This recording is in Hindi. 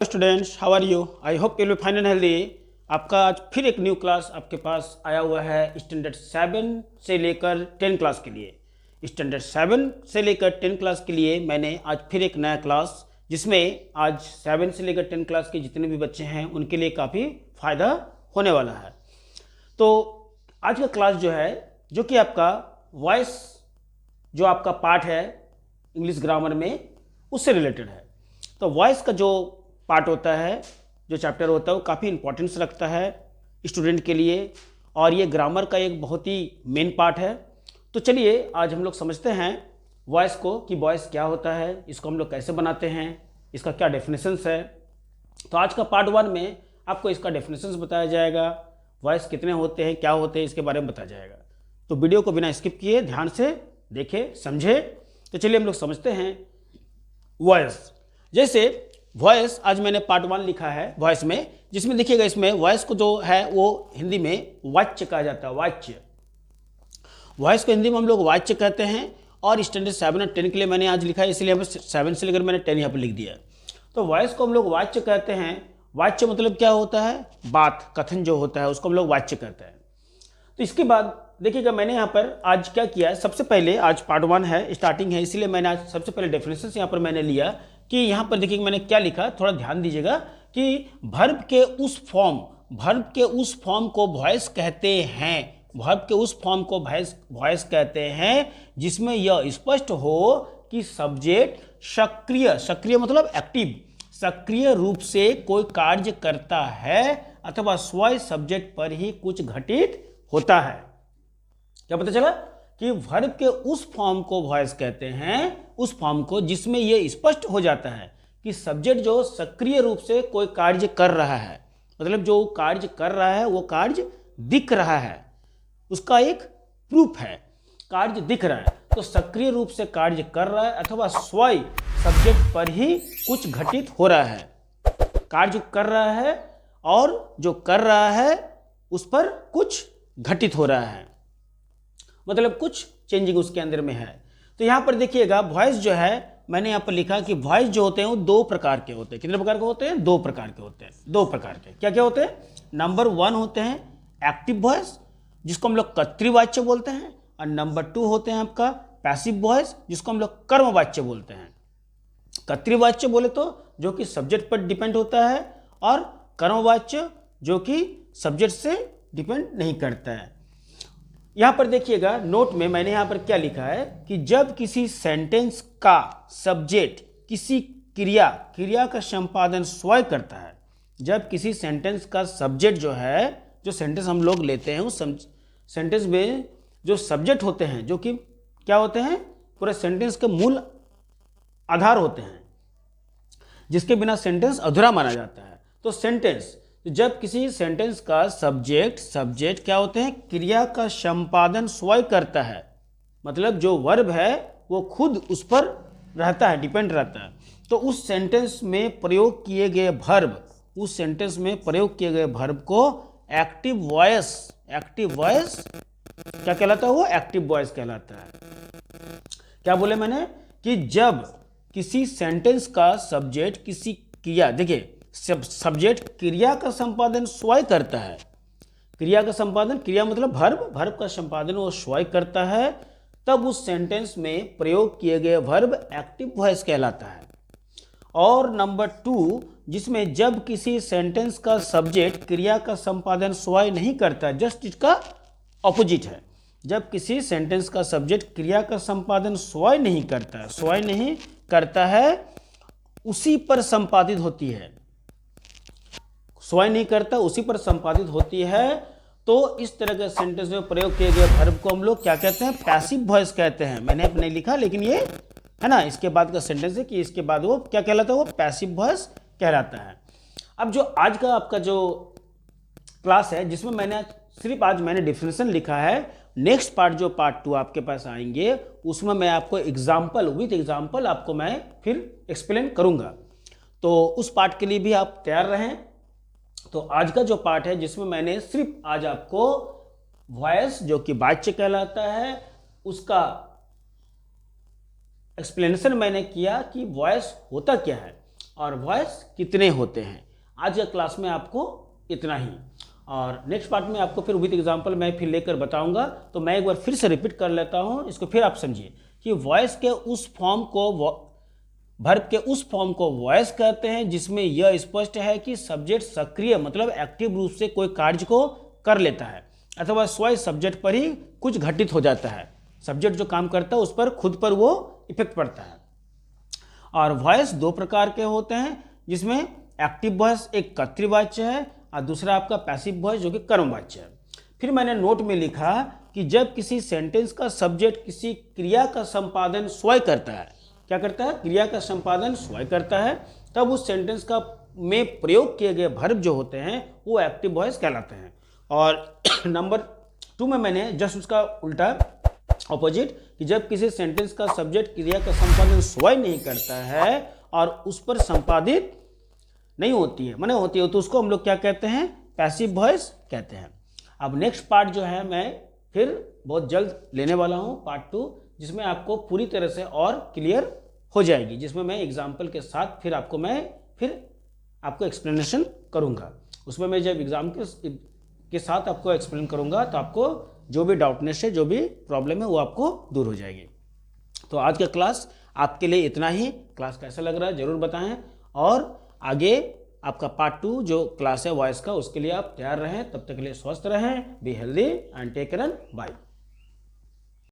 Students, how are you? I hope you will fine and healthy. आपका आज फिर एक न्यू क्लास आपके पास आया हुआ है स्टैंडर्ड 7 से लेकर 10 क्लास के लिए। स्टैंडर्ड 7 से लेकर 10 क्लास के लिए मैंने आज फिर एक नया क्लास, जिसमें आज 7 से लेकर 10 क्लास के जितने भी बच्चे हैं उनके लिए काफ़ी फ़ायदा होने वाला है। तो आज का क्लास जो है, जो कि आपका वॉइस जो आपका पार्ट है इंग्लिश ग्रामर में, उससे रिलेटेड है। तो वॉइस का जो पार्ट होता है, जो चैप्टर होता है, वो काफ़ी इंपॉर्टेंस रखता है स्टूडेंट के लिए, और ये ग्रामर का एक बहुत ही मेन पार्ट है। तो चलिए आज हम लोग समझते हैं वॉइस को, कि वॉइस क्या होता है, इसको हम लोग कैसे बनाते हैं, इसका क्या डेफिनेशंस है। तो आज का पार्ट 1 में आपको इसका डेफिनेशंस बताया जाएगा, वॉइस कितने होते हैं, क्या होते हैं, इसके बारे में बताया जाएगा। तो वीडियो को बिना स्किप किए ध्यान से देखें, समझे। तो चलिए हम लोग समझते हैं वॉइस। जैसे वॉइस आज मैंने पार्ट 1 लिखा है वॉइस में, जिसमें देखिएगा इसमें वॉइस को जो है वो हिंदी में वाच्य कहा जाता है। वाच्य, वॉइस को हिंदी में हम लोग वाच्य कहते हैं। और स्टैंडर्ड 7 और 10 के लिए मैंने आज लिखा है, इसलिए 7 से लेकर मैंने 10 यहाँ पर लिख दिया। तो वॉइस को हम लोग वाच्य कहते हैं। वाच्य मतलब क्या होता है? बात, कथन जो होता है उसको हम लोग वाच्य कहते हैं। तो इसके बाद देखिएगा मैंने यहाँ पर आज क्या किया है। सबसे पहले आज पार्ट 1 है, स्टार्टिंग है, इसीलिए मैंने आज सबसे पहले डेफिनेशन यहाँ पर मैंने लिया कि यहाँ पर देखिए मैंने क्या लिखा, थोड़ा ध्यान दीजिएगा कि वर्ब के उस फॉर्म को वॉइस कहते हैं। वर्ब के उस फॉर्म को वॉइस कहते हैं जिसमें यह स्पष्ट हो कि सब्जेक्ट सक्रिय मतलब एक्टिव, सक्रिय रूप से कोई कार्य करता है अथवा स्वयं सब्जेक्ट पर ही कुछ घटित होता है। क्या पता चला? कि वर्ब के उस फॉर्म को वॉइस कहते हैं, उस फॉर्म को जिसमें यह स्पष्ट हो जाता है कि सब्जेक्ट जो सक्रिय रूप से कोई कार्य कर रहा है, मतलब जो कार्य कर रहा है वो कार्य दिख रहा है, उसका एक प्रूफ है, कार्य दिख रहा है। तो सक्रिय रूप से कार्य कर रहा है अथवा स्वयं सब्जेक्ट पर ही कुछ घटित हो रहा है, कार्य कर रहा है और जो कर रहा है उस पर कुछ घटित हो रहा है, मतलब कुछ चेंजिंग उसके अंदर में है। तो यहाँ पर देखिएगा वॉइस जो है, मैंने यहाँ पर लिखा कि वॉइस जो होते हैं वो 2 प्रकार के होते हैं। कितने प्रकार के होते हैं? 2 प्रकार के होते हैं। 2 प्रकार के क्या क्या होते हैं? नंबर 1 होते हैं एक्टिव वॉइस, जिसको हम लोग कर्तृवाच्य बोलते हैं, और नंबर 2 होते हैं आपका पैसिव वॉइस, जिसको हम लोग कर्मवाच्य बोलते हैं। कर्तृवाच्य बोले तो जो कि सब्जेक्ट पर डिपेंड होता है, और कर्मवाच्य जो कि सब्जेक्ट से डिपेंड नहीं करता है। यहां पर देखिएगा नोट में मैंने यहां पर क्या लिखा है कि जब किसी सेंटेंस का सब्जेक्ट किसी क्रिया का संपादन स्वयं करता है, जब किसी सेंटेंस का सब्जेक्ट जो है, जो सेंटेंस हम लोग लेते हैं उस सेंटेंस में जो सब्जेक्ट होते हैं, जो कि क्या होते हैं, पूरे सेंटेंस के मूल आधार होते हैं, जिसके बिना सेंटेंस अधूरा माना जाता है। तो सेंटेंस, जब किसी सेंटेंस का सब्जेक्ट क्या होते हैं, क्रिया का संपादन स्वयं करता है, मतलब जो वर्ब है वो खुद उस पर रहता है, डिपेंड रहता है। तो उस सेंटेंस में प्रयोग किए गए वर्ब, को एक्टिव वॉइस क्या कहलाता है? वो एक्टिव वॉइस कहलाता है। क्या बोले मैंने? कि जब किसी सेंटेंस का सब्जेक्ट किसी क्रिया, देखिए सब्जेक्ट क्रिया का संपादन स्वयं करता है, क्रिया मतलब वर्ब का संपादन वो स्वयं करता है, तब उस सेंटेंस में प्रयोग किए गए वर्ब एक्टिव वॉइस कहलाता है। और नंबर 2, जिसमें जब किसी सेंटेंस का सब्जेक्ट क्रिया का संपादन स्वयं नहीं करता, जस्ट इसका ऑपोजिट है। जब किसी सेंटेंस का सब्जेक्ट क्रिया का संपादन स्वयं नहीं करता है, उसी पर संपादित होती है, स्वयं नहीं करता उसी पर संपादित होती है, तो इस तरह के सेंटेंस में प्रयोग किए गए वर्ब को हम लोग क्या कहते हैं? पैसिव वॉइस कहते हैं। मैंने नहीं लिखा, लेकिन ये है ना, इसके बाद का सेंटेंस है कि इसके बाद वो क्या कहलाता है? वो पैसिव वॉइस कहलाता है। अब जो आज का आपका जो क्लास है, जिसमें मैंने सिर्फ आज मैंने डिफिनेशन लिखा है, नेक्स्ट पार्ट जो पार्ट 2 आपके पास आएंगे, उसमें मैं आपको विद एग्जाम्पल आपको मैं फिर एक्सप्लेन करूंगा। तो उस पार्ट के लिए भी आप तैयार रहें। तो आज का जो पार्ट है, जिसमें मैंने सिर्फ आज आपको वॉइस जो कि वाच्य कहलाता है, उसका एक्सप्लेनेशन मैंने किया कि वॉइस होता क्या है, और वॉइस कितने होते हैं। आज के क्लास में आपको इतना ही, और नेक्स्ट पार्ट में आपको फिर विद एग्जांपल मैं फिर लेकर बताऊंगा। तो मैं एक बार फिर से रिपीट कर लेता हूं, इसको फिर आप समझिए कि वॉइस के उस फॉर्म को, वर्ब के उस फॉर्म को वॉइस कहते हैं जिसमें यह स्पष्ट है कि सब्जेक्ट सक्रिय मतलब एक्टिव रूप से कोई कार्य को कर लेता है अथवा स्वयं सब्जेक्ट पर ही कुछ घटित हो जाता है। सब्जेक्ट जो काम करता है उस पर खुद पर वो इफेक्ट पड़ता है। और वॉइस दो प्रकार के होते हैं, जिसमें एक्टिव वॉइस एक कर्तृवाच्य है और दूसरा आपका पैसिव वॉइस जो कि कर्मवाच्य है। फिर मैंने नोट में लिखा कि जब किसी सेंटेंस का सब्जेक्ट किसी क्रिया का संपादन स्वयं करता है, क्या करता है, क्रिया का संपादन स्वयं करता है, तब उस सेंटेंस का में प्रयोग किए गए वर्ब जो होते हैं वो एक्टिव वॉइस कहलाते हैं। और नंबर 2 में मैंने जस्ट उसका उल्टा ऑपोजिट कि जब किसी सेंटेंस का सब्जेक्ट क्रिया का संपादन स्वयं नहीं करता है और उस पर संपादित नहीं होती है, माने होती है, तो उसको हम लोग क्या कहते हैं, पैसिव वॉइस कहते हैं। अब नेक्स्ट पार्ट जो है मैं फिर बहुत जल्द लेने वाला हूं, पार्ट 2, जिसमें आपको पूरी तरह से और क्लियर हो जाएगी, जिसमें मैं एग्जाम्पल के साथ फिर आपको एक्सप्लेनेशन करूंगा। उसमें मैं जब एग्जाम के साथ आपको एक्सप्लेन करूंगा तो आपको जो भी डाउटनेस है, जो भी प्रॉब्लम है वो आपको दूर हो जाएगी। तो आज का क्लास आपके लिए इतना ही। क्लास कैसा लग रहा है ज़रूर बताएं, और आगे आपका पार्ट 2 जो क्लास है वॉइस का, उसके लिए आप तैयार रहें। तब तक के लिए स्वस्थ रहें, be healthy and take care, bye.